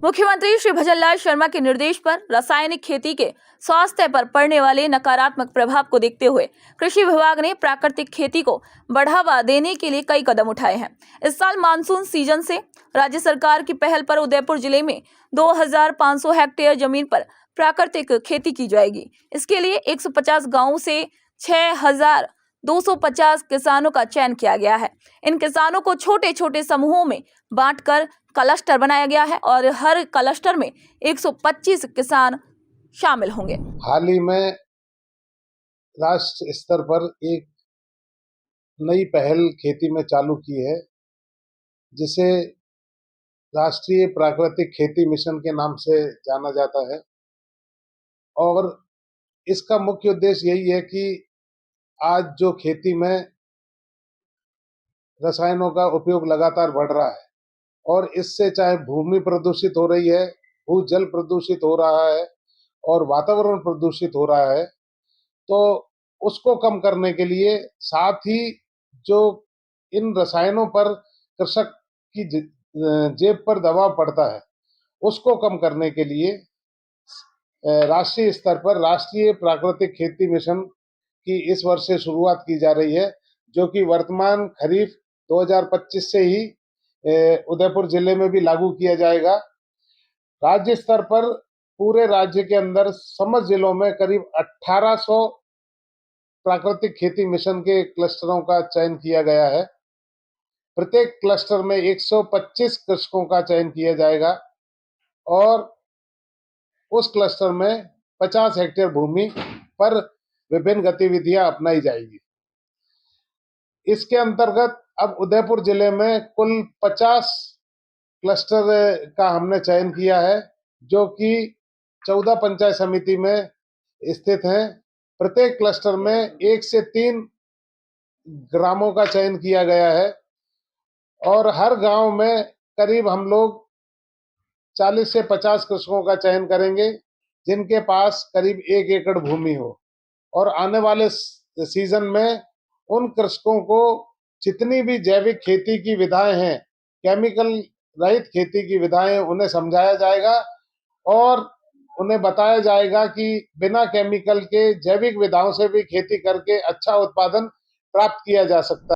मुख्यमंत्री श्री भजनलाल शर्मा के निर्देश पर रासायनिक खेती के स्वास्थ्य पर पड़ने वाले नकारात्मक प्रभाव को देखते हुए कृषि विभाग ने प्राकृतिक खेती को बढ़ावा देने के लिए कई कदम उठाए हैं। इस साल मानसून सीजन से राज्य सरकार की पहल पर उदयपुर जिले में 2500 हेक्टेयर जमीन पर प्राकृतिक खेती की जाएगी। इसके लिए 150 गाँवों से 6250 किसानों का चयन किया गया है। इन किसानों को छोटे छोटे समूहों में बांटकर क्लस्टर बनाया गया है और हर क्लस्टर में 125 किसान शामिल होंगे। हाल ही में राष्ट्र स्तर पर एक नई पहल खेती में चालू की है, जिसे राष्ट्रीय प्राकृतिक खेती मिशन के नाम से जाना जाता है। और इसका मुख्य उद्देश्य यही है कि आज जो खेती में रसायनों का उपयोग लगातार बढ़ रहा है और इससे चाहे भूमि प्रदूषित हो रही है, भूजल प्रदूषित हो रहा है और वातावरण प्रदूषित हो रहा है, तो उसको कम करने के लिए साथ ही जो इन रसायनों पर कृषक की जेब पर दबाव पड़ता है, उसको कम करने के लिए राष्ट्रीय स्तर पर राष्ट्रीय प्राकृतिक खेती मिशन की इस वर्ष से शुरुआत की जा रही है, जो कि वर्तमान खरीफ 2025 से ही उदयपुर जिले में भी लागू किया जाएगा। राज्य स्तर पर पूरे राज्य के अंदर समस्त जिलों में करीब 1800 प्राकृतिक खेती मिशन के क्लस्टरों का चयन किया गया है। प्रत्येक क्लस्टर में 125 कृषकों का चयन किया जाएगा और उस क्लस्टर में 50 हेक्टेयर भूमि पर विभिन्न गतिविधियां अपनाई जाएगी। इसके अंतर्गत अब उदयपुर जिले में कुल 50 क्लस्टर का हमने चयन किया है, जो कि 14 पंचायत समिति में स्थित हैं। प्रत्येक क्लस्टर में 1 से 3 ग्रामों का चयन किया गया है और हर गांव में करीब हम लोग 40 से 50 कृषकों का चयन करेंगे, जिनके पास करीब 1 एकड़ भूमि हो। और आने वाले सीजन में उन कृषकों को जितनी भी जैविक खेती की विधाएं हैं, केमिकल रहित खेती की विधाएं, उन्हें समझाया जाएगा और उन्हें बताया जाएगा कि बिना केमिकल के जैविक विधाओं से भी खेती करके अच्छा उत्पादन प्राप्त किया जा सकता है।